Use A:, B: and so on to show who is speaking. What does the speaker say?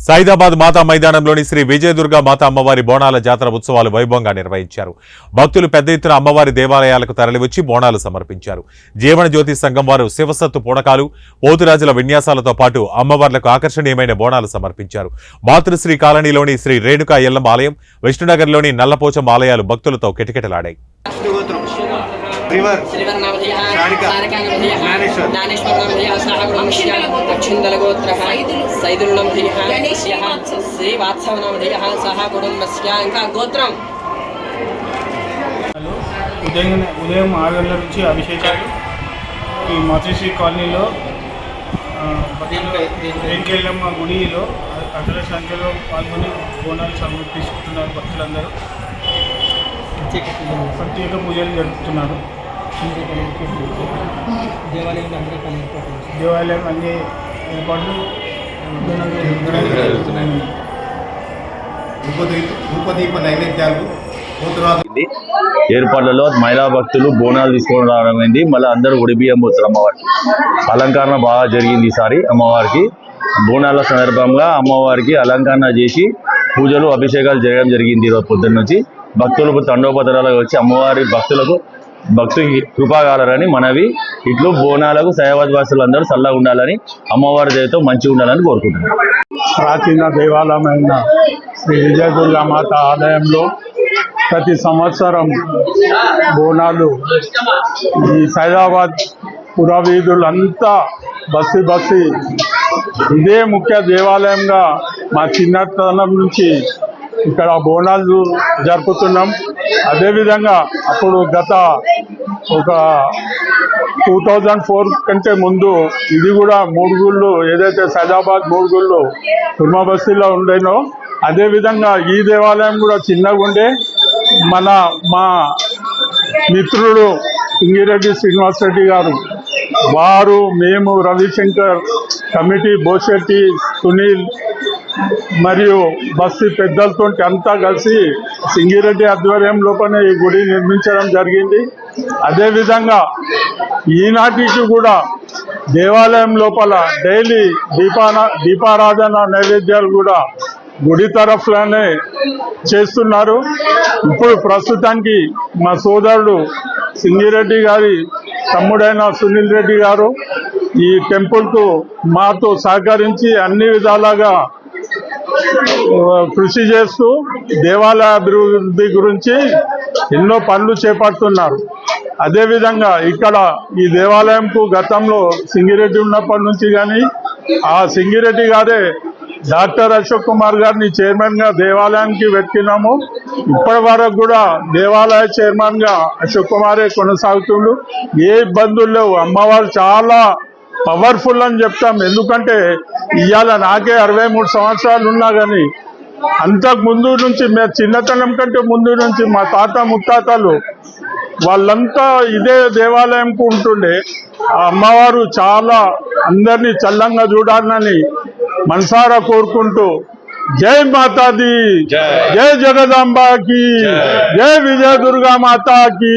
A: సైదాబాద్ మాతా మైదానంలోని శ్రీ విజయదుర్గ మాతా అమ్మవారి బోనాల జాతర ఉత్సవాలు వైభవంగా నిర్వహించారు. భక్తులు పెద్ద ఎత్తున అమ్మవారి దేవాలయాలకు తరలివచ్చి బోనాలు సమర్పించారు. జీవన జ్యోతి సంఘం వారు శివసత్తు పూడకాలు, పోతురాజుల విన్యాసాలతో పాటు అమ్మవార్లకు ఆకర్షణీయమైన బోనాలు సమర్పించారు. మాతృశ్రీ కాలనీలోని శ్రీ రేణుకా ఎల్లమ్మ ఆలయం, విష్ణునగర్లోని నల్లపోచమ్మ ఆలయాలు భక్తులతో కిటకిటలాడాయి.
B: ఉదయం 6 గంటల నుంచి అభిషేకాలు ఈ మాతృశ్రీ కాలనీలో రేణుకెళ్ళమ్మ గుడిలో అఖిల సంఖ్యలో పాల్గొని బోనాలు సమర్పిస్తున్నారు. భక్తులందరూ ప్రత్యేక పూజలు జరుపుతున్నారు. దేవాలయం అన్ని ఏర్పాట్లు
C: ఉపదీప నైవేద్యాలు
D: ఏర్పాట్లలో మహిళా భక్తులు బోనాలు తీసుకొని రావడం అయింది. మళ్ళీ అందరూ ఉడి బియ్యం పోతారు. అమ్మవారికి అలంకరణ బాగా జరిగింది. ఈసారి అమ్మవారికి బోనాల సందర్భంగా అమ్మవారికి అలంకరణ చేసి పూజలు అభిషేకాలు జరగడం జరిగింది. ఈరోజు పొద్దున్న నుంచి భక్తులకు తండోపతరాలకు వచ్చి అమ్మవారి భక్తులు కృపాగాలని మనవి. ఇట్లు బోనాలకు సైదాబాద్ వాసులందరూ చల్లగా ఉండాలని, అమ్మవారి దయతో మంచిగా ఉండాలని కోరుకుంటున్నారు.
B: ప్రాచీన దేవాలయమైన శ్రీ విజయదుర్గ మాత ఆలయంలో ప్రతి సంవత్సరం బోనాలు ఈ సైదాబాద్ పురవీధులంతా బస్సి ఇదే ముఖ్య దేవాలయంగా మా చిన్నతనం నుంచి ఇక్కడ బోనాలు జరుపుతున్నాం. అదేవిధంగా అప్పుడు గత ఒక 2004 కంటే ముందు ఇది కూడా 3 గుళ్ళు, ఏదైతే సైదాబాద్ 3 గుళ్ళు కుర్మా బస్తీలో ఉండేనో అదేవిధంగా ఈ దేవాలయం కూడా చిన్నగా ఉండే మా మిత్రుడు సింగిరెడ్డి శ్రీనివాసరెడ్డి గారు, వారు, మేము, రవిశంకర్, కమిటీ బోషెట్టి, సునీల్ మరియు బస్తీ పెద్దలతో అంతా కలిసి సింగిరెడ్డి ఆధ్వర్యంలోనే ఈ గుడి నిర్మించడం జరిగింది. అదేవిధంగా ఈనాటికి కూడా దేవాలయం లోపల డైలీ దీపారాధన నైవేద్యాలు కూడా గుడి తరఫులోనే చేస్తున్నారు. ఇప్పుడు ప్రస్తుతానికి మా సోదరుడు సింగిరెడ్డి గారి తమ్ముడైన సునీల్ రెడ్డి గారు ఈ టెంపుల్కు మాతో సహకరించి అన్ని విధాలుగా కృషి చేస్తూ దేవాలయ అభివృద్ధి గురించి ఎన్నో పనులు చేపడుతున్నారు. అదేవిధంగా ఇక్కడ ఈ దేవాలయంకు గతంలో సింగిరెడ్డి ఉన్నప్పటి నుంచి కానీ ఆ సింగిరెడ్డి గారే డాక్టర్ అశోక్ కుమార్ గారిని చైర్మన్గా దేవాలయానికి పెట్టినాము. ఇప్పటి వరకు కూడా దేవాలయ చైర్మన్గా అశోక్ కుమారే కొనసాగుతుండు. ఏ ఇబ్బందులు లేవు. అమ్మవారు చాలా పవర్ఫుల్ అని చెప్తాం. ఎందుకంటే ఇవాళ నాకే 63 సంవత్సరాలు ఉన్నా కానీ అంతకు ముందు నుంచి చిన్నతనం కంటే ముందు నుంచి మా తాత ముత్తాతలు వాళ్ళంతా ఇదే దేవాలయంకు ఉంటుండే. ఆ అమ్మవారు చాలా అందరినీ చల్లంగా చూడాలని మనసారా కోరుకుంటూ జై మాతాది, జై జగదాంబాకి, జై విజయదుర్గా మాతాకి.